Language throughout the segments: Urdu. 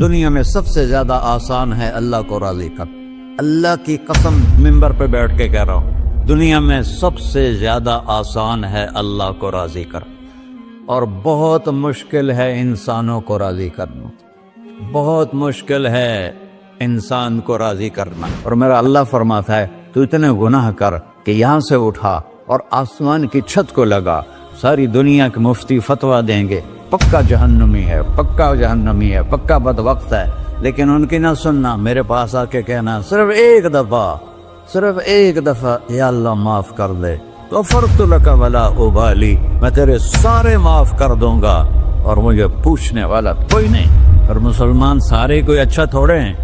دنیا میں سب سے زیادہ آسان ہے اللہ کو راضی کر. اللہ کی قسم منبر پہ بیٹھ کے کہہ رہا ہوں، دنیا میں سب سے زیادہ آسان ہے اللہ کو راضی کر، اور بہت مشکل ہے انسانوں کو راضی کرنا. بہت مشکل ہے انسان کو راضی کرنا. اور میرا اللہ فرماتا ہے تو اتنے گناہ کر کہ یہاں سے اٹھا اور آسمان کی چھت کو لگا، ساری دنیا کے مفتی فتویٰ دیں گے پکا جہنمی ہے، پکا جہنمی ہے، پکا بدبخت ہے، لیکن ان کی نہ سننا. میرے پاس آ کے کہنا صرف ایک دفعہ یا اللہ معاف کر دے، غفرت لک ولا ابالی، میں تیرے سارے معاف کر دوں گا اور مجھے پوچھنے والا کوئی نہیں. اور مسلمان سارے کوئی اچھا تھوڑے ہیں.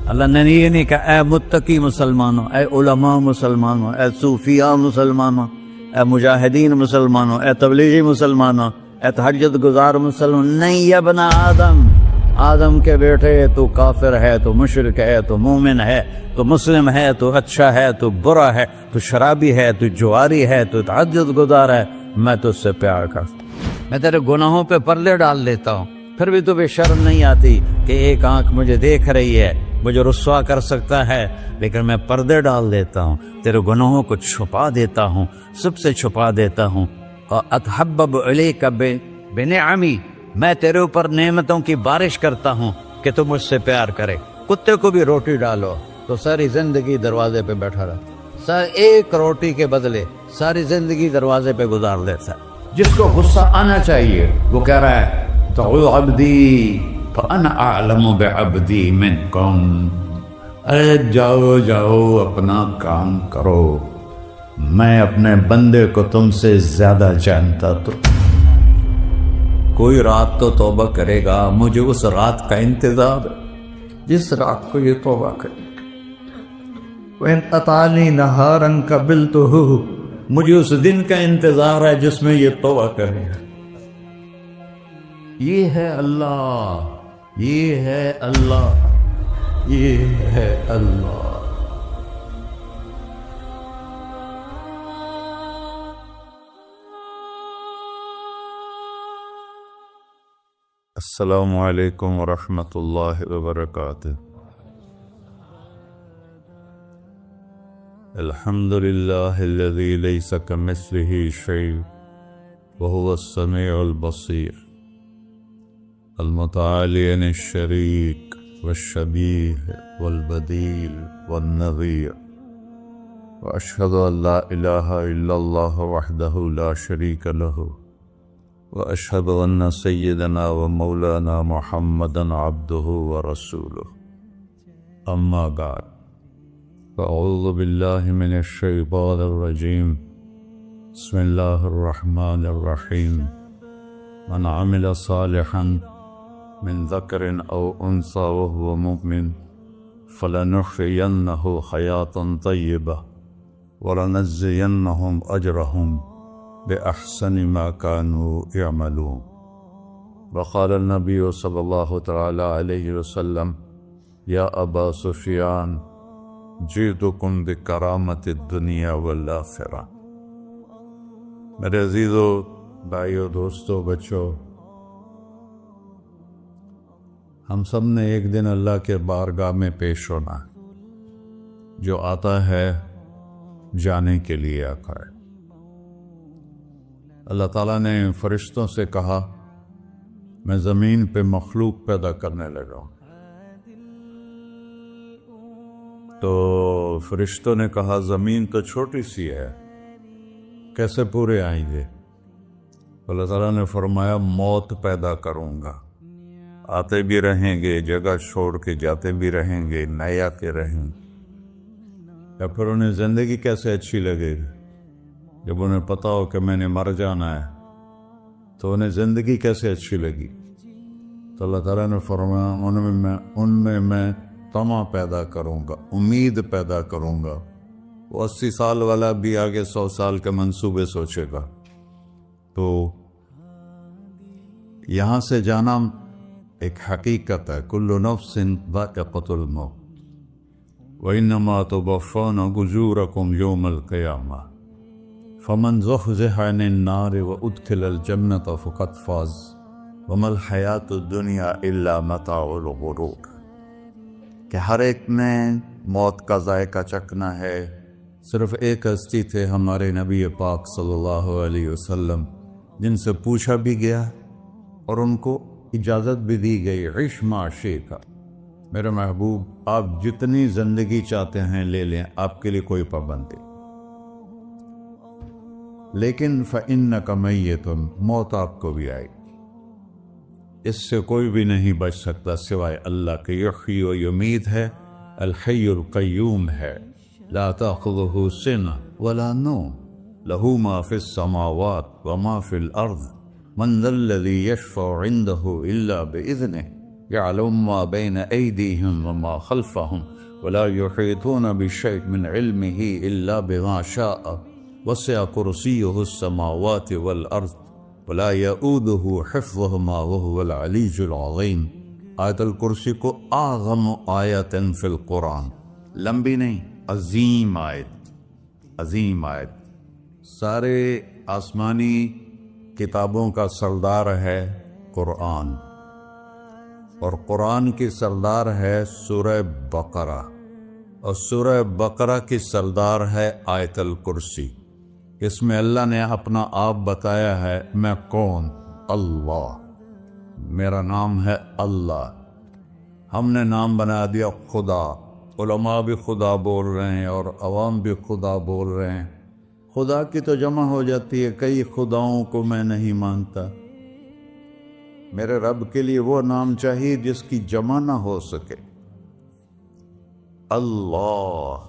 اللہ نے یہ نہیں کہا اے متقی مسلمانوں، اے علماء مسلمانوں، اے صوفیاء مسلمانوں، اے مجاہدین مسلمانوں، اے تبلیغی مسلمانوں، اے تہجد گزار مسلمان. نہیں یا ابن آدم کے بیٹے، تو کافر ہے، تو مشرک ہے، تو مومن ہے، تو مسلم ہے، تو اچھا ہے، تو برا ہے، تو شرابی ہے، تو جواری ہے، تو تہجد گزار ہے، میں تجھ سے پیار کرتا ہوں. میں تیرے گناہوں پہ پردے ڈال دیتا ہوں، پھر بھی تمہیں شرم نہیں آتی کہ ایک آنکھ مجھے دیکھ رہی ہے، مجھے رسوا کر سکتا ہے، لیکن میں پردے ڈال دیتا ہوں، تیرے گناہوں کو چھپا دیتا ہوں، سب سے چھپا دیتا ہوں. اور اتحبب الیک بنعمی، میں تیرے اوپر نعمتوں کی بارش کرتا ہوں کہ تم مجھ سے پیار کرے. کتے کو بھی روٹی ڈالو تو ساری زندگی دروازے پہ بیٹھا رہتا، ایک روٹی کے بدلے ساری زندگی دروازے پہ گزار دیتا. جس کو غصہ آنا چاہیے وہ کہہ رہا ہے تو عبدی فانا اعلم بعبدی منکم، ارے جاؤ اپنا کام کرو، میں اپنے بندے کو تم سے زیادہ جانتا. تو کوئی رات تو توبہ کرے گا، مجھے اس رات کا انتظار ہے جس رات کو یہ توبہ کرے. وَإِنْ أَطَعَنِي نَهَارًا قَبِلْتُهُ، مجھے اس دن کا انتظار ہے جس میں یہ توبہ کرے گا. یہ ہے اللہ، یہ ہے اللہ، یہ ہے اللہ. السلام علیکم ورحمۃ اللہ وبرکاتہ. الحمد للہ الذی لیس کمثلہ شیء وہو السمیع البصیر، المتعالی عن الشریک والشبیہ والبدیل والنظیر، واشہد ان لا الہ الا اللہ وحدہ لا شریک لہ، واشہد ان سیدنا و مولانا محمدا عبدہ ورسولہ. اما بعد، فاعوذ باللہ من الشیطان الرجیم. بسم اللہ الرحمن الرحیم. من عمل صالحا من ذکر او انثى وهو مؤمن فلنحیینہ حیاتا طیبہ ولنجزینہم اجرہم بأحسن ما كانوا يعملون. وقال النبي صلى الله تعالى عليه وسلم يا أبا سفيان جئتكم بكرامة الدنيا والآخرة. میرے عزیزو، بھائیو، دوستو، بچو، ہم سب نے ایک دن اللہ کے بارگاہ میں پیش ہونا ہے. جو آتا ہے جانے کے لیے آتا ہے. اللہ تعالیٰ نے فرشتوں سے کہا میں زمین پہ مخلوق پیدا کرنے لگا ہوں. تو فرشتوں نے کہا زمین تو چھوٹی سی ہے، کیسے پورے آئیں گے؟ اللہ تعالیٰ نے فرمایا موت پیدا کروں گا، آتے بھی رہیں گے، جگہ چھوڑ کے جاتے بھی رہیں گے، نئے آتے رہیں گے. یا پھر انہیں زندگی کیسے اچھی لگے گی؟ جب انہیں پتا ہو کہ میں نے مر جانا ہے تو انہیں زندگی کیسے اچھی لگی؟ تو اللہ تعالیٰ نے فرمایا ان میں میں طمع پیدا کروں گا، امید پیدا کروں گا. وہ 80 سال والا بھی آگے 100 سال کے منصوبے سوچے گا. تو یہاں سے جانا ایک حقیقت ہے. کل نفس ذائقۃ الموت وانما توفون اجورکم یوم القیامہ فمن زحزح عن النار وادخل الجنة فقد فاز وَمَا الْحَيَاةُ الدُّنْيَا إِلَّا مَتَاعُ الْغُرُورِ، کہ ہر ایک نے موت کا ذائقہ چکھنا ہے۔ صرف ایک ہستی تھے ہمارے نبی پاک صلی اللہ علیہ وسلم، جن سے پوچھا بھی گیا اور ان کو اجازت بھی دی گئی، عِش مَا شِئْتَ، میرے محبوب آپ جتنی زندگی چاہتے ہیں لے لیں، آپ کے لیے کوئی پابندی، لیکن فَإِنَّكَ مَيِّتٌ، موت آپ کو بھی آئے گی، اس سے کوئی بھی نہیں بچ سکتا سوائے اللہ کے۔ یحیی و یمیت ہے، الحی القیوم ہے، لا تأخذہ سنہ ولا نوم، لہ ما فی السماوات وما فی الارض، من ذا الذی یشفع عنده الا بإذنہ، يعلم ما بين أيديهم وما خلفهم ولا يحيطون بشيء من علمه إلا بما شاء، وسع كرسيه السماوات والأرض ولا يؤوده حفظهما وهو العلي العظيم۔ آیت الکرسی کو اعظم آیت فی القرآن، لمبی نہیں، عظیم آیت، عظیم آیت، سارے آسمانی کتابوں کا سردار ہے قرآن، اور قرآن کی سردار ہے سورہ بقرہ، اور سورہ بقرہ کی سردار ہے آیت الکرسی۔ اس میں اللہ نے اپنا آپ بتایا ہے، میں کون؟ اللہ، میرا نام ہے اللہ۔ ہم نے نام بنا دیا خدا، علماء بھی خدا بول رہے ہیں اور عوام بھی خدا بول رہے ہیں۔ خدا کی تو جمع ہو جاتی ہے، کئی خداؤں کو میں نہیں مانتا، میرے رب کے لیے وہ نام چاہیے جس کی جمع نہ ہو سکے۔ اللہ،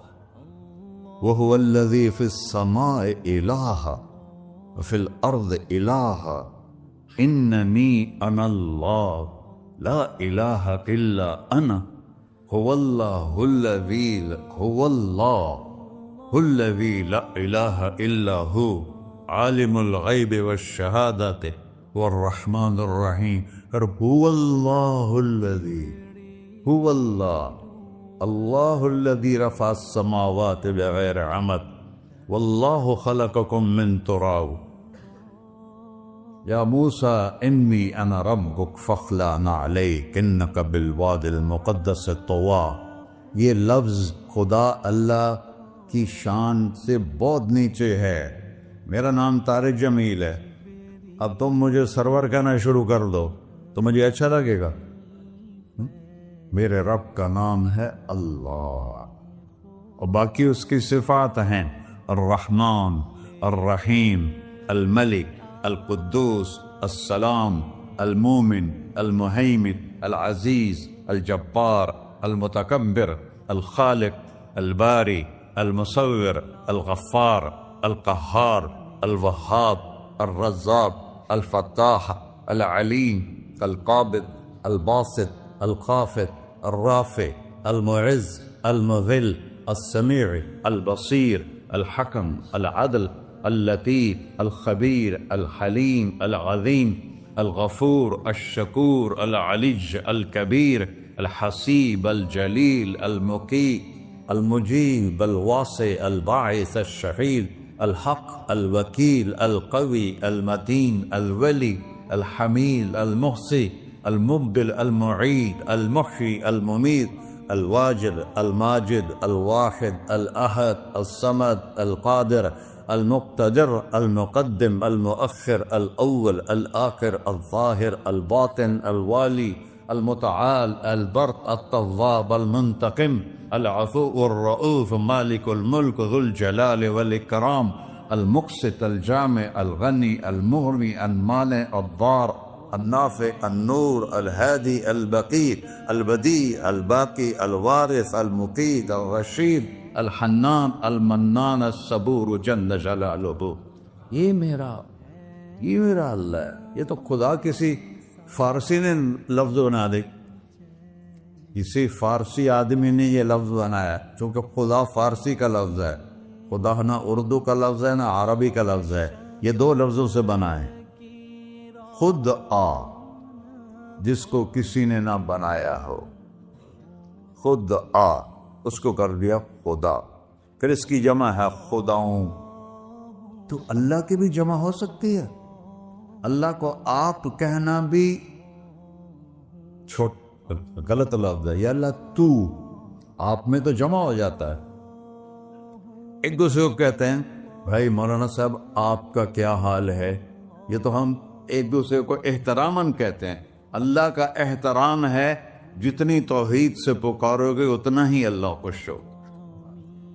وَهُوَ الَّذِي فِي السَّمَاءِ إِلَٰهٌ وَفِي الْأَرْضِ إِلَٰهٌ إِنَّنِي أَنَا اللَّهُ لَا إِلَٰهَ إِلَّا أَنَا هُوَ اللَّهُ الَّذِي لَا إِلَٰهَ إِلَّا هُوَ عَالِمُ الْغَيْبِ وَالشَّهَادَةِ والرحمن الرحیم۔ هو اللہ الذی، هو اللہ الذی رفع السماوات بغیر عمد واللہ خلقکم من تراب، یا موسیٰ انی انا ربک فاخلع نعلیک انک بالوادی المقدس طویٰ۔ یہ لفظ خدا اللہ کی شان سے بہت نیچے ہے۔ میرا نام طارق جمیل ہے، اب تم مجھے سرور کہنا شروع کر دو تو مجھے اچھا لگے گا؟ میرے رب کا نام ہے اللہ، اور باقی اس کی صفات ہیں الرحمن، الرحیم، الملک، القدوس، السلام، المومن، المہیمن، العزیز، الجبار، المتکبر، الخالق، الباری، المصور، الغفار، القہار، الوہاب، الرزاق، الفتاح، العلیم، القابض، الباسط، الخافض، الرافع، المعز، المذل، السمیع، البصیر، الحکم، العدل، اللطیف، الخبیر، الحلیم، العظیم، الغفور، الشکور، العلی، الکبیر، الحسیب، الجلیل، المقیت، المجیب، الواسع، الباعث، الشہید، الحق، الوکیل، القوی، المتین، الولی، الحمید، المحصی، المبدل، المعید، المحیی، الممیت، الواجد، الماجد، الواحد، الأحد، الصمد، القادر، المقتدر، المقدم، المؤخر، الأول، الآخر، الظاهر، الباطن، الوالي، المتعال، البر، التواب، المنتقم، العفو، الرؤوف، مالك الملك، ذو الجلال والإكرام، المقسط، الجامع، الغني، المغني، المانع، الضار، النافع، النور، الهادي، البقي، البديع، الباقي، الوارث، المقيت، الرشيد، الحنان، المنان، الصبور جل جلالہ۔ یہ میرا اللہ ہے۔ یہ تو خدا کسی فارسی نے لفظ بنا دے، کسی فارسی آدمی نے یہ لفظ بنایا، چونکہ خدا فارسی کا لفظ ہے، خدا نہ اردو کا لفظ ہے نہ عربی کا لفظ ہے، یہ دو لفظوں سے بنا ہے۔ خود جس کو کسی نے نہ بنایا ہو، خود اس کو کر دیا خدا، پھر اس کی جمع ہے خداؤں۔ تو اللہ کی بھی جمع ہو سکتی ہے، اللہ کو آپ کہنا بھی غلط لفظ ہے، یا اللہ تو، آپ میں تو جمع ہو جاتا ہے۔ ایک دوسرے کو کہتے ہیں بھائی مولانا صاحب آپ کا کیا حال ہے، یہ تو ہم ایک دوسرے کو احتراماً کہتے ہیں۔ اللہ کا احترام ہے جتنی توحید سے پکارو گے اتنا ہی اللہ خوش ہو۔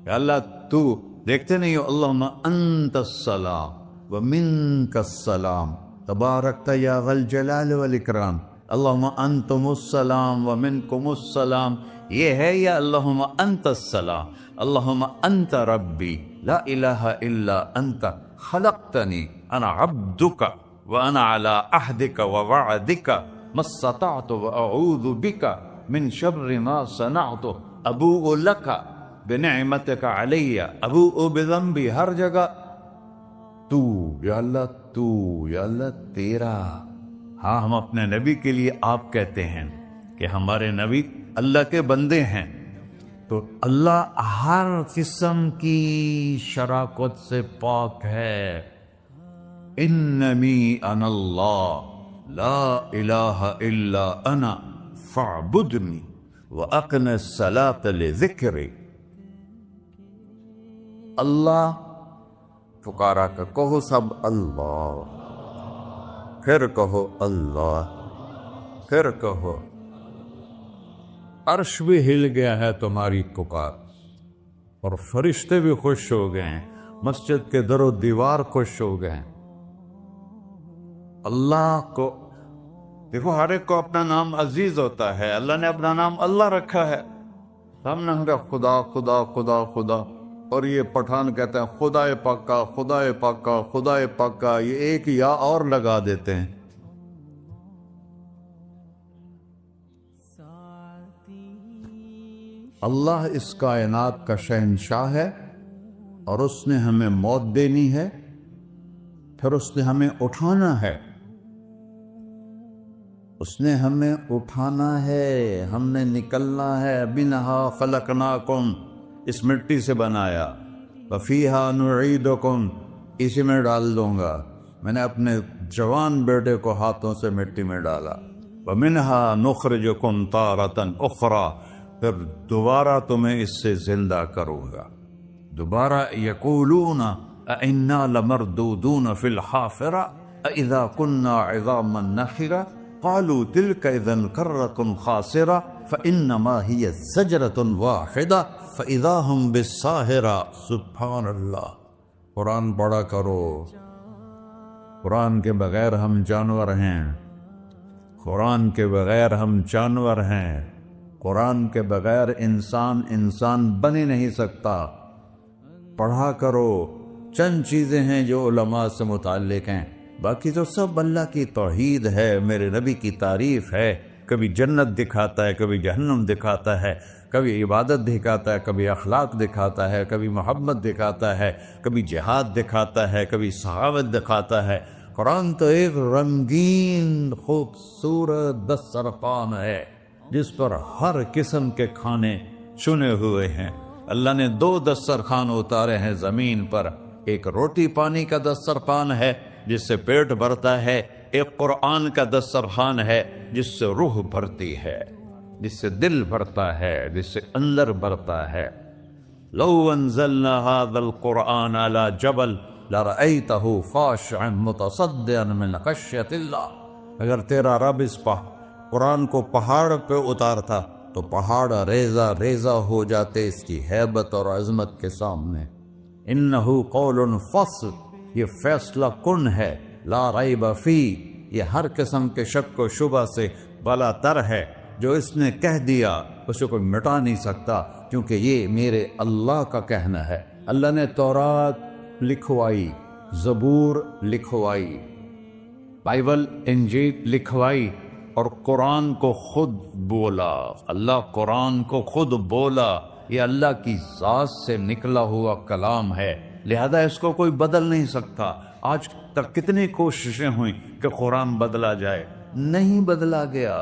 یا اللہ تو، دیکھتے نہیں ہو اللہم انت السلام ومنک السلام تبارکت یا ذا الجلال والاکرام، اللہم انتم السلام ومنکم السلام، یہ ہے یا اللہم انت السلام، اللہم انت ربی لا الہ الا انت خلقتنی انا عبدک وانا علی عہدک ووعدک ما استطعت واعوذ بک من شر ما صنعت ابوء لک بنعمتک علی ابوء بذنبی، ہر جگہ تو، یا اللہ تو، یا اللہ تیرا۔ ہاں ہم اپنے نبی کے لیے آپ کہتے ہیں کہ ہمارے نبی اللہ کے بندے ہیں، تو اللہ ہر قسم کی شراکت سے پاک ہے۔ اننی انا اللہ لا الہ الا انا فاعبدنی واقم الصلاۃ لذکری۔ اللہ پکارا کر کہو سب اللہ، پھر کہو اللہ، پھر کہو۔ عرش بھی ہل گیا ہے تمہاری پکار، اور فرشتے بھی خوش ہو گئے ہیں، مسجد کے در و دیوار خوش ہو گئے ہیں۔ اللہ کو دیکھو، ہر ایک کو اپنا نام عزیز ہوتا ہے، اللہ نے اپنا نام اللہ رکھا ہے۔ ہم نے کہا خدا خدا خدا خدا، اور یہ پٹھان کہتے ہیں خدا پاکا خدا پاکا خدا پاکا، یہ ایک یا اور لگا دیتے ہیں۔ اللہ اس کائنات کا شہنشاہ ہے، اور اس نے ہمیں موت دینی ہے، پھر اس نے ہمیں اٹھانا ہے، اس نے ہمیں اٹھانا ہے، ہم نے نکلنا ہے۔ منہا خلقناکم، اس مٹی سے بنایا، وفیہا نعیدکم، اسی میں ڈال دوں گا۔ میں نے اپنے جوان بیٹے کو ہاتھوں سے مٹی میں ڈالا۔ ومنہا نخرجکم تارۃ اخری، پھر دوبارہ تمہیں اس سے زندہ کروں گا۔ دوبارہ یقولون اِنَّا لَمَرْدُودُونَ فِي الْحَافِرَةِ أَإِذَا كُنَّا عِظَامًا نَخِرَةً قَالُوا تِلْكَ إِذًا كَرَّةٌ خَاسِرَةٌ فَإِنَّمَا هِيَ زَجْرَةٌ وَاحِدَةٌ فَإِذَا هُمْ بِالسَّاهِرَةِ۔ سبحان اللہ، قرآن پڑھا کرو۔ قرآن کے بغیر ہم جانور ہیں، قرآن کے بغیر ہم جانور ہیں، قرآن کے بغیر انسان بن ہی نہیں سکتا۔ پڑھا کرو۔ چند چیزیں ہیں جو علماء سے متعلق ہیں، باقی تو سب اللہ کی توحید ہے، میرے نبی کی تعریف ہے۔ کبھی جنت دکھاتا ہے، کبھی جہنم دکھاتا ہے، کبھی عبادت دکھاتا ہے، کبھی اخلاق دکھاتا ہے، کبھی محبت دکھاتا ہے، کبھی جہاد دکھاتا ہے، کبھی سخاوت دکھاتا ہے۔ قرآن تو ایک رنگین خوبصورت دسترخوان ہے جس پر ہر قسم کے کھانے چنے ہوئے ہیں۔ اللہ نے 2 دسترخوان اتارے ہیں زمین پر، ایک روٹی پانی کا دسترخوان ہے جس سے پیٹ بھرتا ہے، ایک قرآن کا دسترخوان ہے جس سے روح بھرتی ہے، جس سے دل بھرتا ہے، جس سے اندر بھرتا ہے۔ لو انزلنا هذا القرآن على جبل لرأيته خاشعا متصدعا من خشية اللہ، اگر تیرا رب اس قرآن کو پہاڑ پہ اتارتا تو پہاڑ ریزہ ریزہ ہو جاتے اس کی ہیبت اور عظمت کے سامنے۔ انہ قول فصل، یہ فیصلہ کن ہے، لا ریب فی، یہ ہر قسم کے شک و شبہ سے بالا تر ہے۔ جو اس نے کہہ دیا اسے کوئی مٹا نہیں سکتا، کیونکہ یہ میرے اللہ کا کہنا ہے۔ اللہ نے تورات لکھوائی، زبور لکھوائی، بائبل انجیل لکھوائی، اور قرآن کو خود بولا۔ اللہ قرآن کو خود بولا، یہ اللہ کی ذات سے نکلا ہوا کلام ہے، لہذا اس کو کوئی بدل نہیں سکتا۔ آج تک کتنی کوششیں ہوئیں کہ قرآن بدلا جائے، نہیں بدلا گیا،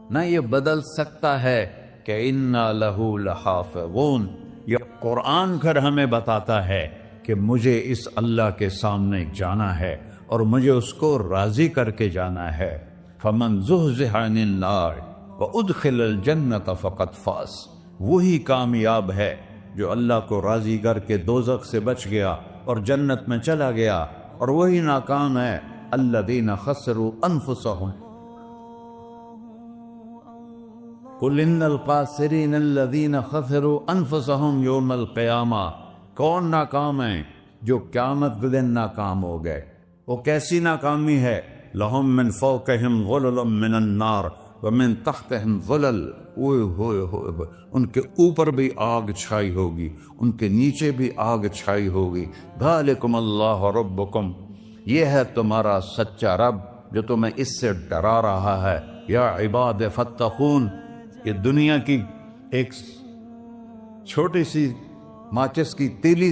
نہ یہ بدل سکتا ہے کہ اِنَّا لَهُ لَحَافِظُونَ۔ یہ قرآن پھر ہمیں بتاتا ہے کہ مجھے اس اللہ کے سامنے جانا ہے اور مجھے اس کو راضی کر کے جانا ہے۔ فَمَنْ زُحْزِحَ عَنِ النَّارِ وَأُدْخِلَ الْجَنَّةَ فَقَدْ فَازَ، وہی کامیاب ہے جو اللہ کو راضی کر کے دوزخ سے بچ گیا اور جنت میں چلا گیا، اور وہی ناکام ہے الَّذِينَ خَسِرُوا أَنفُسَهُمْ قُلْ إِنَّ الْخَاسِرِينَ الَّذِينَ خَسِرُوا أَنفُسَهُمْ يَوْمَ الْقِيَامَةِ، کون ناکام ہیں؟ جو قیامت کے دن ناکام ہو گئے۔ وہ کیسی ناکامی ہے؟ لَهُم مِّن فَوْقِهِمْ ظُلُلٌ مِّنَ النَّارِ وَمِن تَحْتِهِمْ ظُلَلٌ، ہوئے ان کے اوپر بھی آگ چھائی ہوگی، ان کے نیچے بھی آگ چھائی ہوگی۔ ذَلِكُمُ اللَّهُ رَبُّكُمْ، یہ ہے تمہارا سچا رب جو تمہیں اس سے ڈرا رہا ہے۔ یا عباد فاتقون، یہ دنیا کی ایک چھوٹی سی ماچس کی تیلی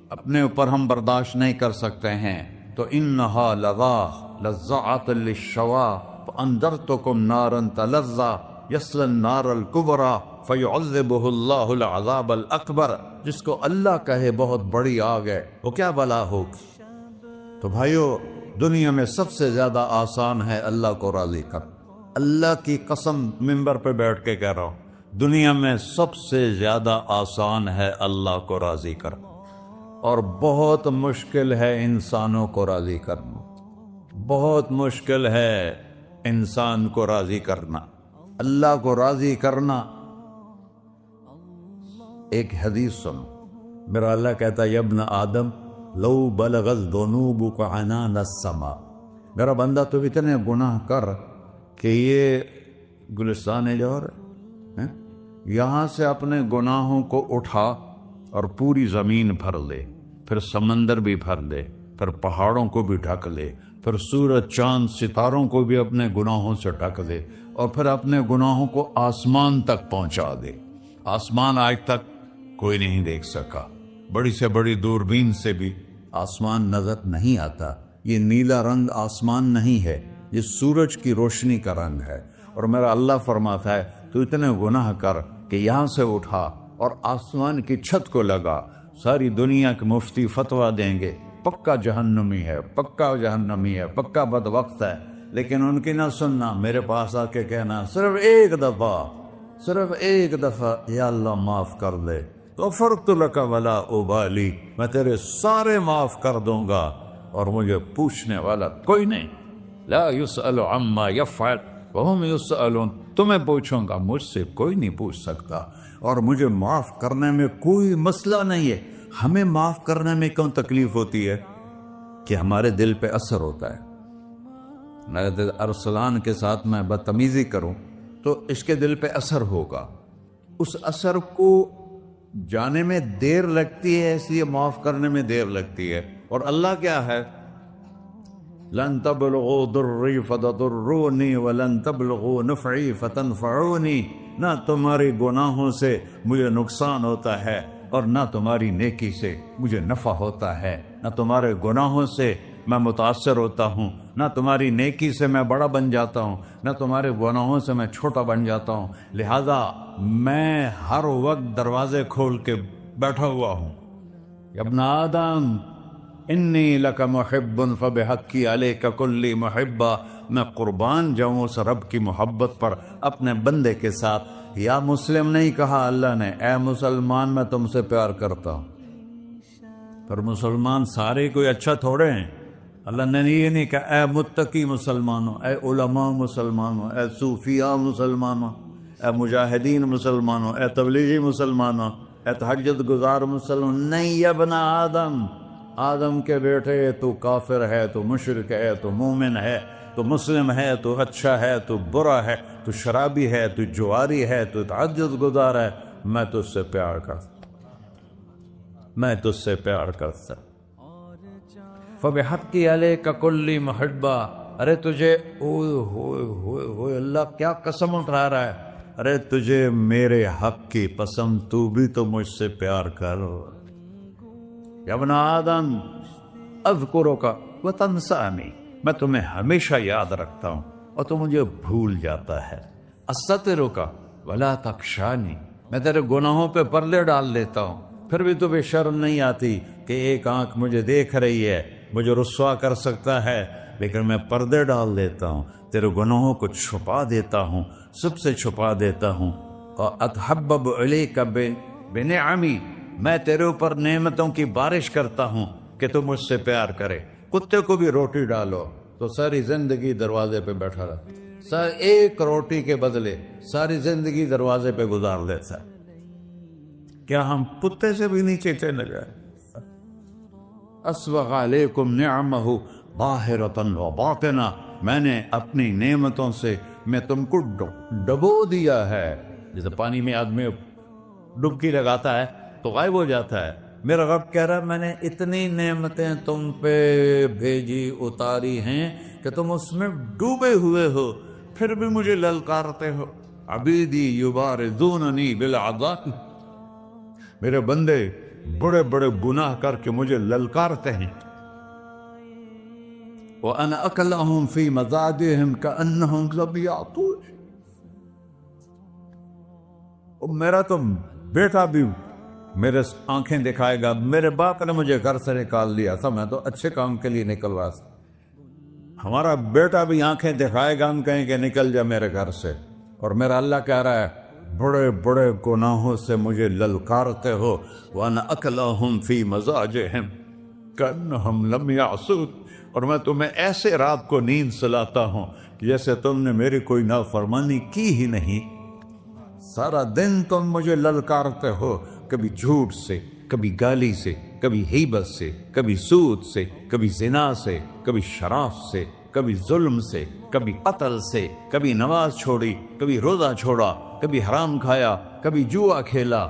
اپنے اوپر ہم برداشت نہیں کر سکتے ہیں، تو انہا لَظَّاءَةٌ لِلشَّوَىٰ فَأَنذَرْتُكُمْ نَارًا تَلَظَّىٰ يَصْلَى النَّارَ الْكُبْرَىٰ فَيُعَذِّبُهُ اللَّهُ الْعَذَابَ الْأَكْبَرَ، جس کو اللہ کہے بہت بڑی آگ ہے، وہ کیا بلا ہوگی۔ تو بھائیو، دنیا میں سب سے زیادہ آسان ہے اللہ کو راضی کر۔ اللہ کی قسم منبر پہ بیٹھ کے کہہ رہا ہوں، دنیا میں سب سے زیادہ آسان ہے اللہ کو راضی کر، اور بہت مشکل ہے انسانوں کو راضی کرنا، بہت مشکل ہے انسان کو راضی کرنا۔ اللہ کو راضی کرنا، ایک حدیث سنو، میرا اللہ کہتا ہے یا ابن آدم لو بلغت ذنوبک عنان السماء، میرا بندہ تو اتنے گناہ کر کہ یہ گلستان جوہر ہے، یہاں سے اپنے گناہوں کو اٹھا اور پوری زمین بھر لے، پھر سمندر بھی بھر لے، پھر پہاڑوں کو بھی ڈھک لے، پھر سورج چاند ستاروں کو بھی اپنے گناہوں سے ڈھک دے، اور پھر اپنے گناہوں کو آسمان تک پہنچا دے۔ آسمان آج تک کوئی نہیں دیکھ سکا، بڑی سے بڑی دوربین سے بھی آسمان نظر نہیں آتا۔ یہ نیلا رنگ آسمان نہیں ہے، یہ سورج کی روشنی کا رنگ ہے۔ اور میرا اللہ فرماتا ہے تو اتنے گناہ کر کہ یہاں سے اٹھا اور آسمان کی چھت کو لگا، ساری دنیا کے مفتی فتویٰ دیں گے پکا جہنمی ہے، پکا جہنمی ہے، پکا بدبخت ہے، لیکن ان کی نہ سننا، میرے پاس آ کے کہنا صرف ایک دفعہ یا اللہ معاف کر دے، غفرت لک ولا ابالی، میں تیرے سارے معاف کر دوں گا اور مجھے پوچھنے والا کوئی نہیں۔ لا یسأل عما یفعل وہم یسألون، تمہیں پوچھوں گا، مجھ سے کوئی نہیں پوچھ سکتا، اور مجھے معاف کرنے میں کوئی مسئلہ نہیں ہے۔ ہمیں معاف کرنے میں کیوں تکلیف ہوتی ہے؟ کہ ہمارے دل پہ اثر ہوتا ہے۔ میرے ارسلان کے ساتھ میں بدتمیزی کروں تو اس کے دل پہ اثر ہوگا، اس اثر کو جانے میں دیر لگتی ہے، اس لیے معاف کرنے میں دیر لگتی ہے۔ اور اللہ کیا ہے؟ لن تبلغوا ضری فتضرونی ولن تبلغوا نفعی فتنفعونی، نہ تمہاری گناہوں سے مجھے نقصان ہوتا ہے اور نہ تمہاری نیکی سے مجھے نفع ہوتا ہے، نہ تمہارے گناہوں سے میں متاثر ہوتا ہوں، نہ تمہاری نیکی سے میں بڑا بن جاتا ہوں، نہ تمہارے گناہوں سے میں چھوٹا بن جاتا ہوں، لہذا میں ہر وقت دروازے کھول کے بیٹھا ہوا ہوں۔ یا ابن آدم انی لک محب فبحقی علیک کلی محبہ، میں قربان جاؤں اس رب کی محبت پر اپنے بندے کے ساتھ۔ یا مسلم نہیں کہا اللہ نے، اے مسلمان میں تم سے پیار کرتا ہوں۔ پر مسلمان سارے کوئی اچھا تھوڑے ہیں، اللہ نے یہ نہیں کہا اے متقی مسلمانوں، اے علماء مسلمانوں، اے صوفیاء مسلمانوں، اے مجاہدین مسلمانوں، اے تبلیغی مسلمانوں، اے تہجد گزار مسلمان، نہیں یا ابن آدم، آدم کے بیٹے، تو کافر ہے، تو مشرک ہے، تو مومن ہے، تو مسلم ہے، تو اچھا ہے، تو برا ہے، تو شرابی ہے، تو جواری ہے، تو تہجد گزار ہے، میں تجھ سے پیار کرتا، میں تجھ سے پیار کرتا۔ فَبِحَقِّ عَلَيْكَ كُلِّ مُحِبًّا، ارے تجھے ہوئے اللہ کیا قسم اٹھا رہا ہے، ارے تجھے میرے حق کی قسم، تو بھی تو مجھ سے پیار کر۔ یا ابن آدم اذکرک وتنسانی، میں تمہیں ہمیشہ یاد رکھتا ہوں اور تو مجھے بھول جاتا ہے۔ استترک ولا تخشانی، میں تیرے گناہوں پہ پردے ڈال دیتا ہوں، پھر بھی تمہیں شرم نہیں آتی کہ ایک آنکھ مجھے دیکھ رہی ہے، مجھے رسوا کر سکتا ہے، لیکن میں پردے ڈال دیتا ہوں، تیرے گناہوں کو چھپا دیتا ہوں، سب سے چھپا دیتا ہوں۔ اور اتحبب الیک بنعمی، میں تیرے اوپر نعمتوں کی بارش کرتا ہوں کہ تو مجھ سے پیار کرے۔ کتے کو بھی روٹی ڈالو تو ساری زندگی دروازے پہ بیٹھا رہا، ایک روٹی کے بدلے ساری زندگی دروازے پہ گزار دیتا ہے۔ کیا ہم کتے سے بھی نیچے چلے گئے؟ اسبغ علیکم نعمہ ظاہرۃ و باطنہ، میں نے اپنی نعمتوں سے میں تم کو ڈبو دیا ہے۔ جیسے پانی میں آدمی ڈبکی لگاتا ہے تو غائب ہو جاتا ہے، میرا رب کہہ رہا ہے میں نے اتنی نعمتیں تم پہ بھیجی اتاری ہیں کہ تم اس میں ڈوبے ہوئے ہو، پھر بھی مجھے للکارتے ہو۔ عبیدی یبارزوننی بالعذاب، میرے بندے بڑے بڑے گناہ کر کے مجھے للکارتے ہیں۔ وَأَنَا أَكْلَهُمْ فِي مَزَاجِهِمْ كَأَنَّهُمْ ظَبِيَّةٌ، میرا تو بیٹا بھی میرے آنکھیں دکھائے گا، میرے باپ نے مجھے گھر سے نکال دیا تھا، میں تو اچھے کام کے لیے نکل رہا تھا، ہمارا بیٹا بھی آنکھیں دکھائے گا، ہم کہیں کہ نکل جا میرے گھر سے۔ اور میرا اللہ کہہ رہا ہے بڑے بڑے گناہوں سے مجھے للکارتے ہو۔ وَأَنَا أَكْلَهُمْ فِي مَزَاجِهِمْ كَأَنَّهُمْ لَمْ يَعْصُونِ، اور میں تمہیں ایسے رات کو نیند سلاتا ہوں جیسے تم نے میری کوئی نافرمانی کی ہی نہیں۔ سارا دن تم مجھے للکارتے ہو، کبھی جھوٹ سے، کبھی گالی سے، کبھی غیبت سے، کبھی سود سے، کبھی زنا سے، کبھی شراب سے، کبھی ظلم سے، کبھی قتل سے، کبھی نماز چھوڑی، کبھی روزہ چھوڑا، کبھی حرام کھایا، کبھی جوا کھیلا۔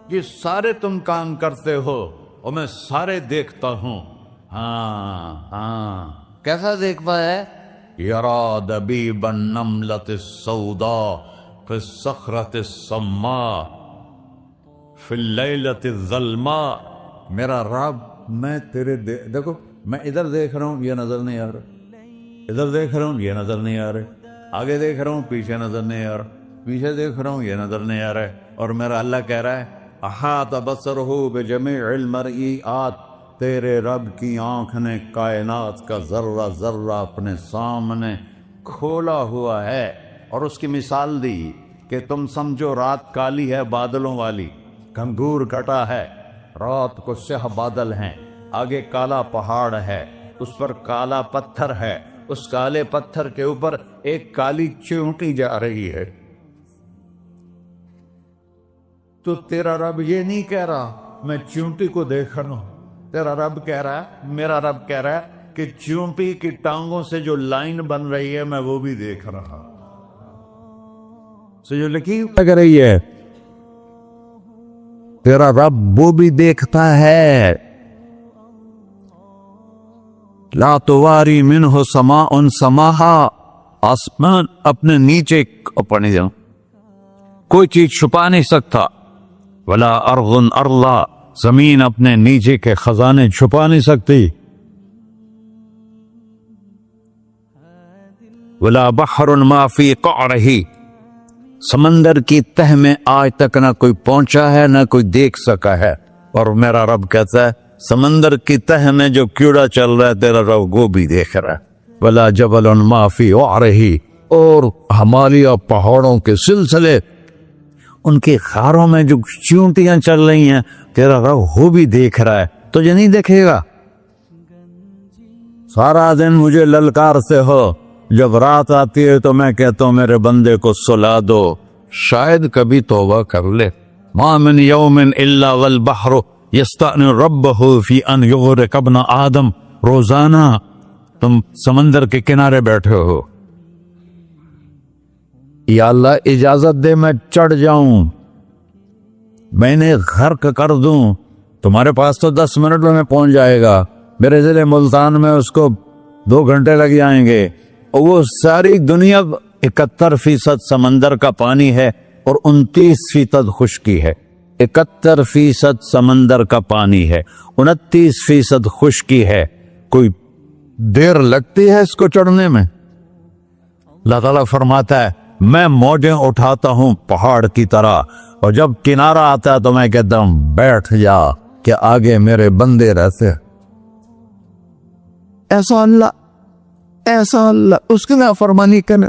یہ سارے تم کام کرتے ہو اور میں سارے دیکھتا ہوں۔ ہاں کیسا دیکھتا ہے؟ یرا دبیب النملۃ السوداء فی الصخرۃ الصماء فی اللیلۃ الظلماء، میرا رب میں تیرے دیکھو، میں ادھر دیکھ رہا ہوں یہ نظر نہیں آ رہا، ادھر دیکھ رہا ہوں یہ نظر نہیں آ رہے، آگے دیکھ رہا ہوں پیچھے نظر نہیں آ رہا، پیچھے دیکھ رہا ہوں یہ نظر نہیں آ رہا ہے، اور میرا اللہ کہہ رہا ہے احاط بصرہ بجمیع المرئیات، تیرے رب کی آنکھ نے کائنات کا ذرہ ذرہ اپنے سامنے کھولا ہوا ہے۔ اور اس کی مثال دی کہ تم سمجھو رات کالی ہے بادلوں والی، گھنگور گھٹا ہے، رات کو سیاہ بادل ہیں، آگے کالا پہاڑ ہے، اس پر کالا پتھر ہے، اس کالے پتھر کے اوپر ایک کالی چیونٹی جا رہی ہے۔ تو تیرا رب یہ نہیں کہہ رہا میں چیونٹی کو دیکھ رہا ہوں، تیرا رب کہہ رہا ہے، میرا رب کہہ رہا ہے کہ چیونٹی کی ٹانگوں سے جو لائن بن رہی ہے میں وہ بھی دیکھ رہا، جو لکیر لگ رہی ہے تیرا رب وہ بھی دیکھتا ہے۔ لا تواری منہ سماء سماہا، آسمان اپنے نیچے پڑھنے جاؤں کوئی چیز چھپا نہیں سکتا، ولا ارض ارضا، زمین اپنے نیچے کے خزانے چھپا نہیں سکتی، ولا بحر ما فی قعرہ، سمندر کی تہ میں آج تک نہ کوئی پہنچا ہے نہ کوئی دیکھ سکا ہے۔ اور میرا رب کہتا ہے سمندر کی تہ میں جو کیڑا چل رہا ہے تیرا رب وہ بھی دیکھ رہا ہے، ولا جبل ما فی وعرہ، اور ہمالیہ پہاڑوں کے سلسلے ان کی خاروں میں جو چیونٹیاں چل رہی ہیں تیرا رب وہ بھی دیکھ رہا ہے، تجھے نہیں دیکھے گا؟ سارا دن مجھے للکارتے ہو، جب رات آتی ہے تو میں کہتا ہوں میرے بندے کو سلا دو، شاید کبھی توبہ کر لے۔ ما من یوم الا والبحر یستأن ربہ فی ان یغرق ابن آدم، روزانہ تم سمندر کے کنارے بیٹھے ہو، یا اللہ اجازت دے میں چڑھ جاؤں، میں نے غرق کر دوں، تمہارے پاس تو 10 منٹ میں پہنچ جائے گا، میرے ضلع ملتان میں اس کو 2 گھنٹے لگ جائیں گے، اور وہ ساری دنیا 71% سمندر کا پانی ہے اور 29% خشکی ہے۔ 71% سمندر کا پانی ہے، 29% خشکی ہے، کوئی دیر لگتی ہے اس کو چڑھنے میں؟ اللہ تعالیٰ فرماتا ہے میں موجیں اٹھاتا ہوں پہاڑ کی طرح، اور جب کنارہ آتا ہے تو میں کہتا ہوں بیٹھ جا کہ آگے میرے بندے رہتے۔ ایسا اللہ ایسا اللہ اس کی نافرمانی کرنا.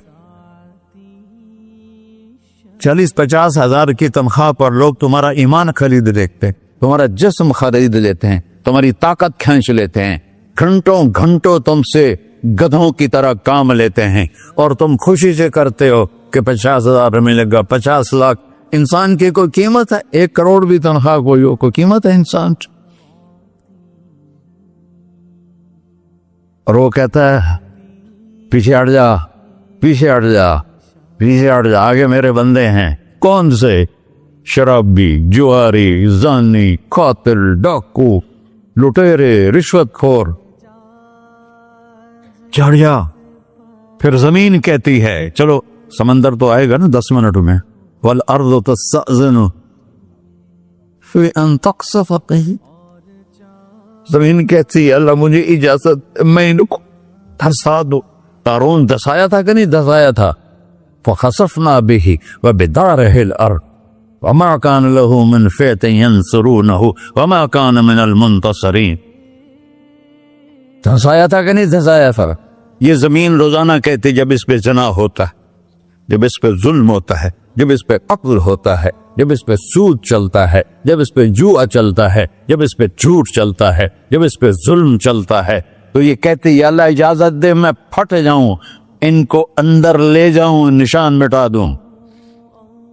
40-50 ہزار کی تنخواہ پر لوگ تمہارا ایمان خرید لیتے ہیں, تمہارا جسم خرید لیتے ہیں, تمہاری طاقت کھینچ لیتے ہیں, گھنٹوں گھنٹوں تم سے گدھوں کی طرح کام لیتے ہیں, اور تم خوشی سے کرتے ہو کہ 50,000 ملے گا, 50 لاکھ. انسان کی کوئی قیمت ہے؟ 1 کروڑ بھی تنخواہ کوئی ہو, کوئی قیمت ہے انسان؟ اور وہ کہتا ہے پیچھے ہٹ جا, پیچھے ہٹ جا, پیچھے ہٹ جا, آگے میرے بندے ہیں. کون سے؟ شرابی, جواری, زانی, قاتل, ڈاکو, لٹیرے, رشوت خور. چڑھ جا. پھر زمین کہتی ہے چلو, سمندر تو آئے گا نا 10 منٹ میں. والارض تستأذن فی ان تقصف قیل. زمین کہتی ہے اللہ مجھے اجازت, میں ان کو دھسا دو. قارون دھسایا تھا کہ نہیں دھسایا تھا؟ فخسفنا به وبداره الارض وما كان له من فئة ينصرونه وما كان من المنتصرين. دھسایا تھا کہ نہیں دھسایا تھا؟ یہ زمین روزانہ کہتی جب اس پہ زنا ہوتا ہے, جب اس پہ ظلم ہوتا ہے, جب اس پہ قتل ہوتا ہے, جب اس پہ سود چلتا ہے, جب اس پہ جوا چلتا ہے, جب اس پہ جھوٹ چلتا ہے, جب اس پہ ظلم چلتا ہے, تو یہ کہتے یا اللہ اجازت دے میں پھٹ جاؤں, ان کو اندر لے جاؤں, نشان مٹا دوں.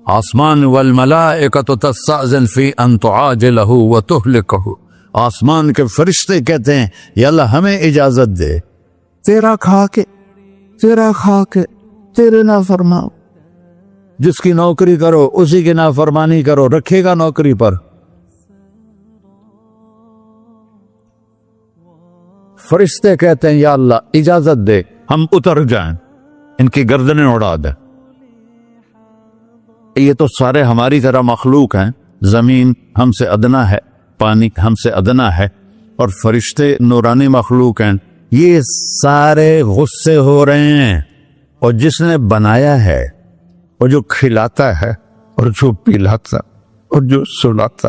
آسمان والملائکۃ تستأذن فی ان تعاجلہ وتہلکہ. آسمان کے فرشتے کہتے ہیں یا اللہ ہمیں اجازت دے, تیرا کھا کے تیرے نافرماؤ. جس کی نوکری کرو اسی کی نافرمانی کرو, رکھے گا نوکری پر. فرشتے کہتے ہیں یا اللہ اجازت دے ہم اتر جائیں, ان کی گردنیں اڑا دیں. یہ تو سارے ہماری طرح مخلوق ہیں. زمین ہم سے ادنا ہے, پانی ہم سے ادنا ہے, اور فرشتے نورانی مخلوق ہیں. یہ سارے غصے ہو رہے ہیں, اور جس نے بنایا ہے, اور جو کھلاتا ہے, اور جو پلاتا, اور جو سلاتا,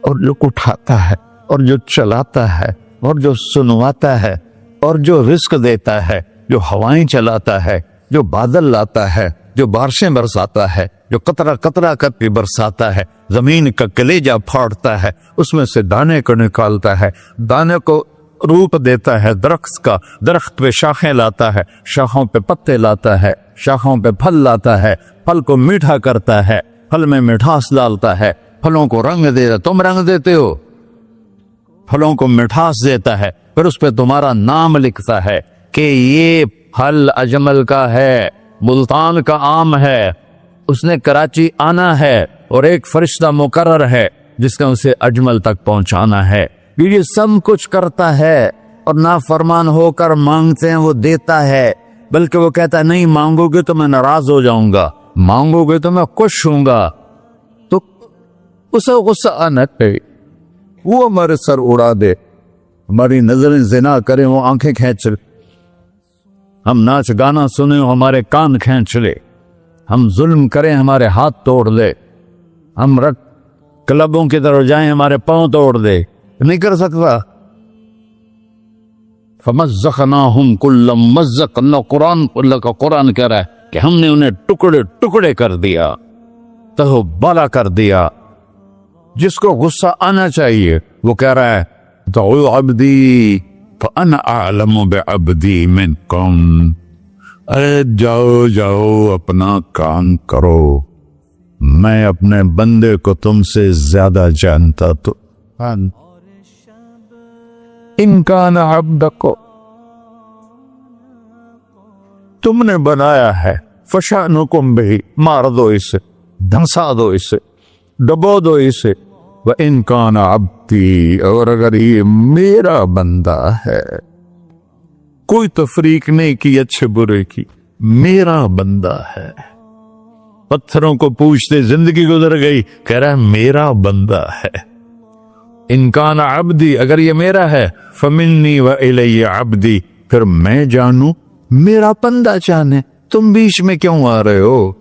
اور جو اٹھاتا ہے, اور جو چلاتا ہے, اور جو سنواتا ہے, اور جو رزق دیتا ہے, جو ہوائیں چلاتا ہے, جو بادل لاتا ہے, جو بارشیں برساتا ہے, جو قطرہ قطرہ کر کے برساتا ہے, زمین کا کلیجہ پھاڑتا ہے, اس میں سے دانے کو نکالتا ہے, دانے کو روپ دیتا ہے درخت کا, درخت پہ شاخیں لاتا ہے, شاخوں پہ پتے لاتا ہے, شاخوں پہ پھل لاتا ہے, پھل کو میٹھا کرتا ہے, پھل میں مٹھاس ڈالتا ہے, پھلوں کو رنگ دیتا. تم رنگ دیتے ہو, پھلوں کو مٹھاس دیتا ہے, پھر اس پہ تمہارا نام لکھتا ہے کہ یہ پھل اجمل کا ہے, ملتان کا آم ہے, اس نے کراچی آنا ہے, اور ایک فرشتہ مقرر ہے جس نے اسے اجمل تک پہنچانا ہے. یہ سب کچھ کرتا ہے, اور نافرمان ہو کر مانگتے ہیں وہ دیتا ہے, بلکہ وہ کہتا ہے نہیں مانگو گے تو میں ناراض ہو جاؤں گا, مانگو گے تو میں خوش ہوں گا. تو اسے غصہ آنا چاہیے, وہ ہمارے سر اڑا دے, ہماری نظریں زنا کریں وہ آنکھیں کھینچ لے, ہم ناچ گانا سنیں ہمارے کان کھینچ لے, ہم ظلم کریں ہمارے ہاتھ توڑ لے, ہم کلبوں کی طرف جائیں ہمارے پاؤں توڑ دے. نہیں کر سکتا. فَمَزَّقْنَاهُمْ كُلَّ مُمَزَّقٍ. اللہ کا قرآن کہہ رہا ہے کہ ہم نے انہیں ٹکڑے ٹکڑے کر دیا, تہو بالا کر دیا. جس کو غصہ آنا چاہیے وہ کہہ رہا ہے دعوا عبدی فأنا أعلم بعبدی منکم. ارے جاؤ جاؤ اپنا کام کرو, میں اپنے بندے کو تم سے زیادہ جانتا. تو ان کان عبدک, تم نے بنایا ہے, فشانکم بہ, مار دو اسے, دھنسا دو اسے, ڈبو دو اسے. وَإِن كَانَ عَبْدِي, اور اگر یہ میرا بندہ ہے, کوئی تفریق نہیں کی اچھے برے کی, میرا بندہ ہے. پتھروں کو پوچھتے زندگی گزر گئی, کہہ رہا ہے میرا بندہ ہے. ان کان عبدی, اگر یہ میرا ہے, فمنی وإلی عبدی, پھر میں جانوں میرا بندہ جانے, تم بیچ میں کیوں آ رہے ہو؟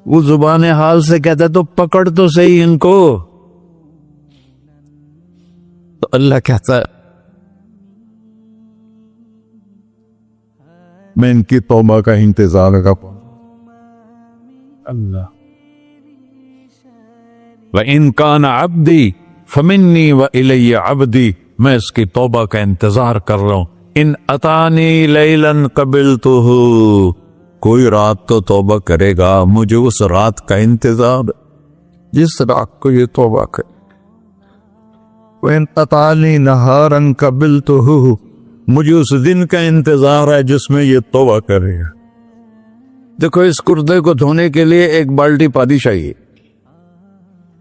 وہ زبان حال سے کہتا تو پکڑ تو صحیح ان کو. تو اللہ کہتا ہے میں ان کی توبہ کا انتظار کروں. اللہ وَإِن كَانَ عَبْدِي فَمِنِّي وَإِلَيَّ عَبْدِي، میں اس کی توبہ کا انتظار کر رہا ہوں. ان اتانی لیلاً قبلتہ، کوئی رات تو توبہ کرے گا، مجھے اس رات کا انتظار جس رات کو یہ توبہ کرے. وَإِنْ أَطَانِي نَهَارًا قَبِلْتُهُ، مجھے اس دن کا انتظار ہے جس میں یہ توبہ کرے گا. دیکھو اس کردے کو دھونے کے لیے ایک بالٹی پانی چاہیے.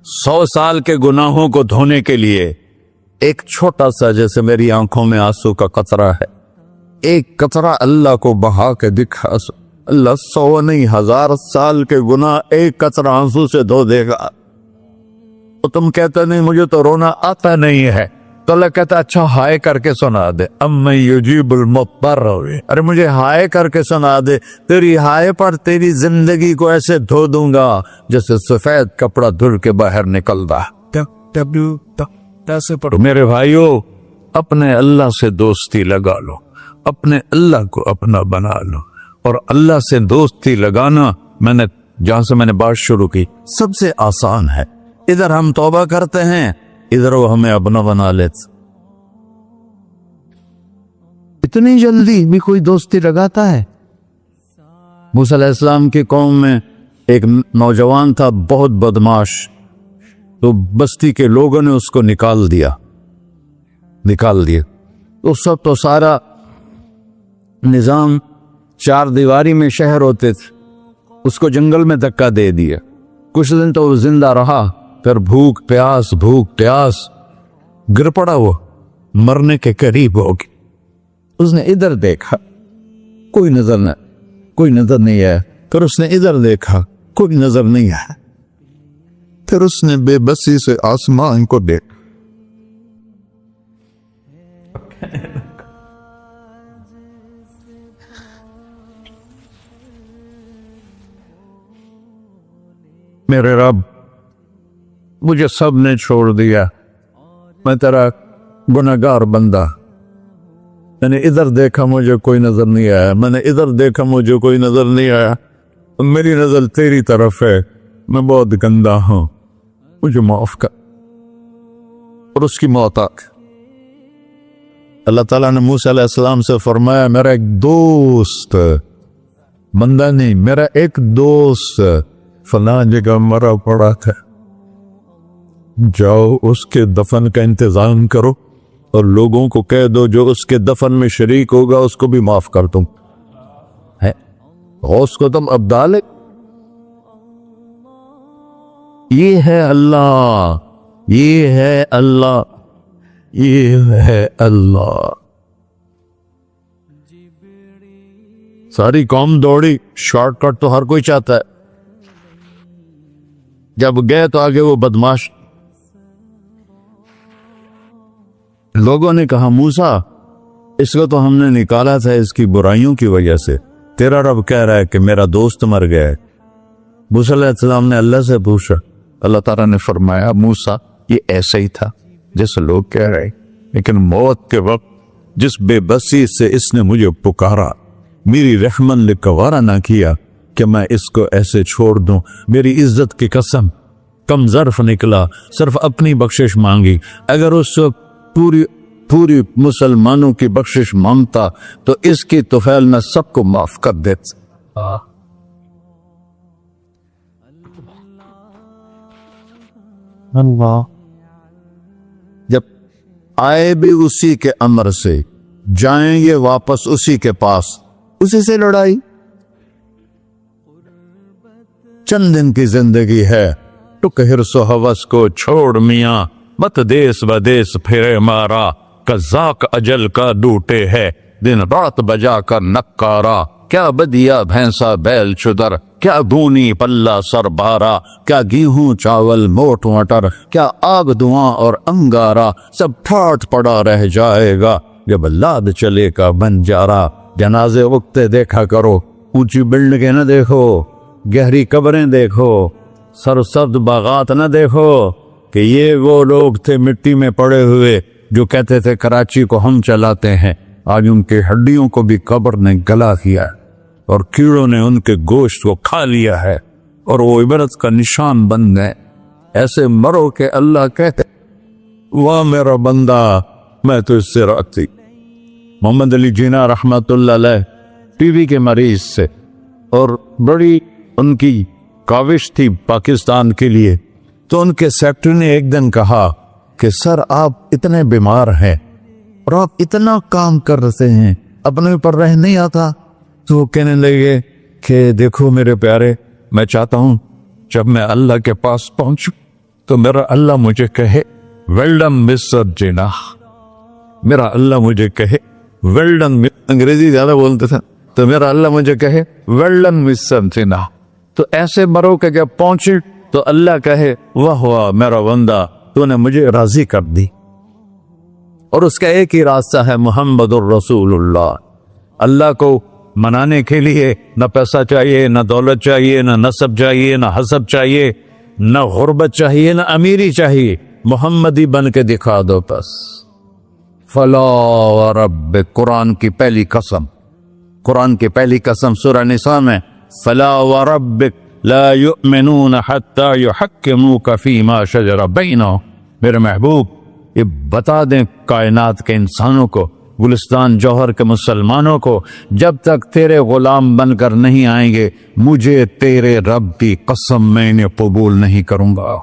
100 سال کے گناہوں کو دھونے کے لیے ایک چھوٹا سا، جیسے میری آنکھوں میں آنسو کا قطرہ ہے، ایک قطرہ اللہ کو بہا کے دکھا، اللہ 100 نہیں 1000 سال کے گناہ ایک قطرہ آنسو سے دھو دے گا. تو تم کہتے نہیں مجھے تو رونا آتا نہیں ہے، تو اللہ کہتا اچھا ہائے کر کے سنا دے. اَمَّن يُجِيبُ الْمُضْطَرَّ، ارے مجھے ہائے کر کے سنا دے، تیری ہائے پر تیری زندگی کو ایسے دھو دوں گا جیسے سفید کپڑا دھل کے باہر نکلتا. میرے بھائیو، اپنے اللہ سے دوستی لگا لو، اپنے اللہ کو اپنا بنا لو. اور اللہ سے دوستی لگانا، میں نے بات شروع کی، سب سے آسان ہے. ادھر ہم توبہ کرتے ہیں، ادھر وہ ہمیں اپنا بنا لیتے. اتنی جلدی بھی کوئی دوستی لگاتا ہے؟ موسیٰ علیہ السلام کی قوم میں ایک نوجوان تھا بہت بدماش، تو بستی کے لوگوں نے اس کو نکال دیا. تو سب تو سارا نظام 4 دیواری میں شہر ہوتے تھے، اس کو جنگل میں دھکا دے دیا. کچھ دن تو وہ زندہ رہا، پھر بھوک پیاس گر پڑا، وہ مرنے کے قریب ہو گیا. اس نے ادھر دیکھا، کوئی نظر نہیں آیا. پھر اس نے ادھر دیکھا، کوئی نظر نہیں آیا. پھر اس نے بے بسی سے آسمان کو دیکھا. میرے رب، مجھے سب نے چھوڑ دیا، میں تیرا گناہگار بندہ. میں نے ادھر دیکھا مجھے کوئی نظر نہیں آیا، میں نے ادھر دیکھا مجھے کوئی نظر نہیں آیا. میری نظر تیری طرف ہے، میں بہت گندا ہوں، مجھے معاف کر. اور اس کی موت آ گئی. اللہ تعالیٰ نے موسیٰ علیہ السلام سے فرمایا میرا ایک دوست، بندہ نہیں، میرا ایک دوست فلاں جگہ مرا پڑا تھا، جاؤ اس کے دفن کا انتظام کرو اور لوگوں کو کہہ دو جو اس کے دفن میں شریک ہوگا اس کو بھی معاف کر دوں. غوث کو تم ابدال. یہ ہے اللہ، یہ ہے اللہ، یہ ہے اللہ. ساری قوم دوڑی، شارٹ کٹ تو ہر کوئی چاہتا ہے. جب گئے تو آگے وہ بدماش. لوگوں نے کہا موسیٰ اس کو تو ہم نے نکالا تھا اس کی برائیوں کی وجہ سے، تیرا رب کہہ رہا ہے کہ میرا دوست مر گیا ہے. موسیٰ علیہ السلام نے اللہ سے پوچھا، اللہ تعالیٰ نے فرمایا موسیٰ یہ ایسا ہی تھا جیسے لوگ کہہ رہے، لیکن موت کے وقت جس بے بسی سے اس نے مجھے پکارا، میری رحمن نے گوارا نہ کیا کہ میں اس کو ایسے چھوڑ دوں. میری عزت کی قسم، کم ظرف نکلا، صرف اپنی بخشش مانگی. اگر اس پوری مسلمانوں کی بخشش مانگتا تو اس کی طفیل میں سب کو معاف کر دیتا. اللہ جب آئے بھی اسی کے امر سے، جائیں گے واپس اسی کے پاس، اسی سے لڑائی. چند دن کی زندگی ہے، ٹک حرص و حوث کو چھوڑ میاں، مت دیس بدیس پھرے مارا، قزاق اجل کا ڈوٹے ہے، دن رات بجا کر نکارا. کیا بدیا بھینسا بیل چدر، کیا بونی پلہ سر بارا، کیا گیہوں چاول موٹ مٹر، کیا آگ دھواں اور انگارا، سب ٹھاٹ پڑا رہ جائے گا جب لاد چلے کا بنجارا. جنازے اگتے دیکھا کرو، اونچی بلڈنگیں نہ دیکھو، گہری قبریں دیکھو، سرسبز باغات نہ دیکھو کہ یہ وہ لوگ تھے مٹی میں پڑے ہوئے جو کہتے تھے کراچی کو ہم چلاتے ہیں. آج ان کے ہڈیوں کو بھی قبر نے گلا کیا ہے اور کیڑوں نے ان کے گوشت کو کھا لیا ہے اور وہ عبرت کا نشان بن گئے۔ ایسے مرو کہ اللہ کہتے واہ میرا بندہ میں تو اس سے راضی۔ محمد علی جناح رحمت اللہ علیہ ٹی وی کے مریض سے، اور بڑی ان کی کاوش تھی پاکستان کے لیے، تو ان کے سیکٹری نے ایک دن کہا کہ سر آپ اتنے بیمار ہیں اور آپ اتنا کام کر رہے ہیں، اپنے اوپر رہ نہیں آتا؟ تو وہ کہنے لگے کہ دیکھو میرے پیارے، میں چاہتا ہوں جب میں اللہ کے پاس پہنچوں تو میرا اللہ مجھے کہے ویل ڈن مسٹر جناح، میرا اللہ مجھے کہے ویل ڈن، انگریزی زیادہ بولتے تھے، تو میرا اللہ مجھے کہے ویل ڈن مسٹر جناح۔ تو ایسے مرو کہ جب پہنچے تو اللہ کہے واہ واہ میرا بندہ تو نے مجھے راضی کر دی۔ اور اس کا ایک ہی راستہ ہے محمد الرسول اللہ۔ اللہ کو منانے کے لیے نہ پیسہ چاہیے، نہ دولت چاہیے، نہ نسب چاہیے، نہ حسب چاہیے، نہ غربت چاہیے، نہ امیری چاہیے، محمدی بن کے دکھا دو بس۔ فلا وربک، قرآن کی پہلی قسم، قرآن کی پہلی قسم سورہ نساء میں، فلا وربک لا یؤمنون حتی یحکموک فیما شجر بینہم۔ میرے محبوب یہ بتا دیں کائنات کے انسانوں کو، گلستان جوہر کے مسلمانوں کو، جب تک تیرے غلام بن کر نہیں آئیں گے مجھے تیرے رب کی قسم میں انہیں قبول نہیں کروں گا۔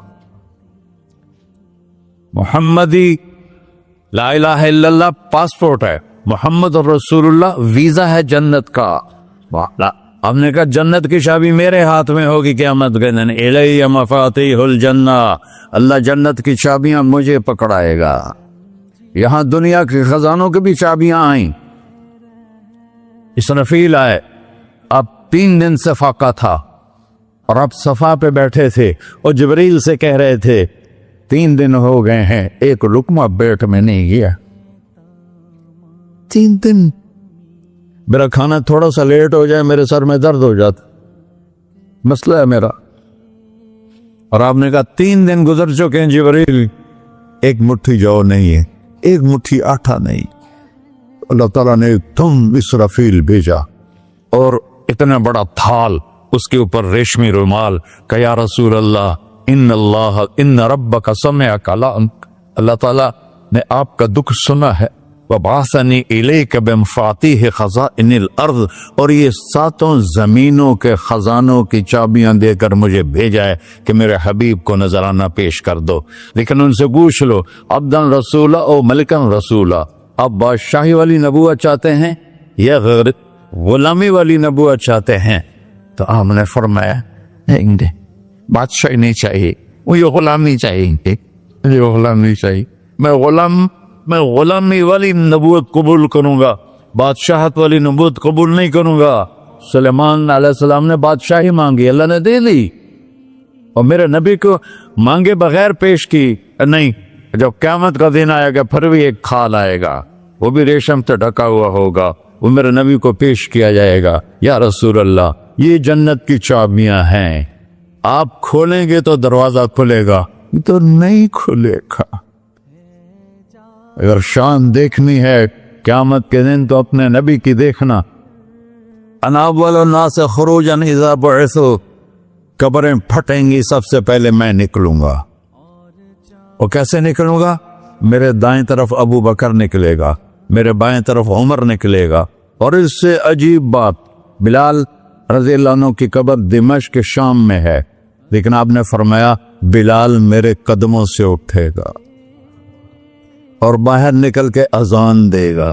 محمدی لا الہ الا اللہ پاسپورٹ ہے، محمد رسول اللہ ویزا ہے جنت کا۔ ہم نے کہا جنت کی چابی میرے ہاتھ میں ہوگی قیامت کے دن، الی مفاتیح الجنہ، اللہ جنت کی چابیاں مجھے پکڑائے گا۔ یہاں دنیا کے خزانوں کی بھی چابیاں آئیں۔ اسرافیل آئے، اب 3 دن سے فاقہ تھا اور اب صفا پہ بیٹھے تھے اور جبریل سے کہہ رہے تھے 3 دن ہو گئے ہیں ایک لقمہ پیٹ میں نہیں گیا، 3 دن میرا کھانا تھوڑا سا لیٹ ہو جائے میرے سر میں درد ہو جاتا، مسئلہ ہے میرا۔ اور آپ نے کہا 3 دن گزر چکے ہیں جبریل، ایک مٹھی جو نہیں ہے، ایک مٹھی آٹا نہیں۔ اللہ تعالیٰ نے تم اسرافیل بھیجا اور اتنا بڑا تھال، اس کے اوپر ریشمی رومال، کہ یا رسول اللہ ان ربک سمع کلامک، اللہ تعالیٰ نے آپ کا دکھ سنا ہے، وَبَعَثَنِي إِلَيْكَ بِمَفَاتِيحِ خَزَائِنِ الْأَرْضِ، اور یہ 7 زمینوں کے خزانوں کی چابیاں دے کر مجھے بھیجا ہے کہ میرے حبیب کو نذرانہ پیش کر دو۔ لیکن ان سے پوچھ لو عبدن رسولہ او ملکن رسولہ، آپ بادشاہی والی نبوت چاہتے ہیں یا غیر غلامی والی نبوت چاہتے ہیں؟ تو آپ نے فرمایا نہیں، بادشاہی نہیں چاہیے، مجھے غلامی چاہیے، مجھے غلامی چاہیے، میں غلامی والی نبوت قبول کروں گا، بادشاہت والی نبوت قبول نہیں کروں گا۔ سلیمان علیہ السلام نے بادشاہی مانگی، اللہ نے دے دی، اور میرے نبی کو مانگے بغیر پیش کی نہیں۔ جب قیامت کا دن آئے گا پھر بھی ایک کھال آئے گا، وہ بھی ریشم سے ڈھکا ہوا ہوگا، وہ میرے نبی کو پیش کیا جائے گا، یا رسول اللہ یہ جنت کی چابیاں ہیں، آپ کھولیں گے تو دروازہ کھلے گا، تو نہیں کھلے گا۔ اگر شان دیکھنی ہے قیامت کے دن تو اپنے نبی کی دیکھنا۔ انا اول الناس خروجا اذا بعثوا، قبریں پھٹیں گی سب سے پہلے میں نکلوں گا۔ اور کیسے نکلوں گا؟ میرے دائیں طرف ابو بکر نکلے گا، میرے بائیں طرف عمر نکلے گا، اور اس سے عجیب بات، بلال رضی اللہ عنہ کی قبر دمشق کے شام میں ہے، لیکن آپ نے فرمایا بلال میرے قدموں سے اٹھے گا اور باہر نکل کے اذان دے گا،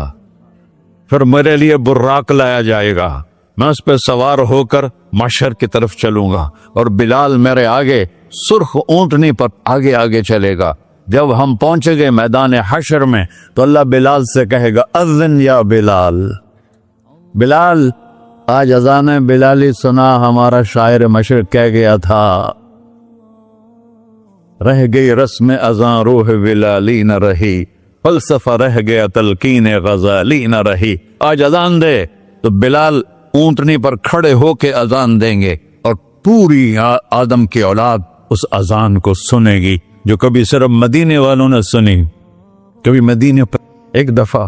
پھر میرے لیے براق لایا جائے گا، میں اس پہ سوار ہو کر محشر کی طرف چلوں گا، اور بلال میرے آگے سرخ اونٹنی پر آگے آگے چلے گا۔ جب ہم پہنچے گے میدان حشر میں تو اللہ بلال سے کہے گا اذن یا بلال، بلال آج اذان بلالی سنا، ہمارا شاعر مشرق کہہ گیا تھا، رہ گئی رسم اذان روح بلالی نہ رہی، فلسفہ رہ گیا تلقین غزالی نہ رہی۔ آج اذان دے تو بلال اونٹنی پر کھڑے ہو کے اذان دیں گے، اور پوری آدم کی اولاد اس اذان کو سنے گی جو کبھی صرف مدینے والوں نے سنی۔ کبھی مدینے پر ایک دفعہ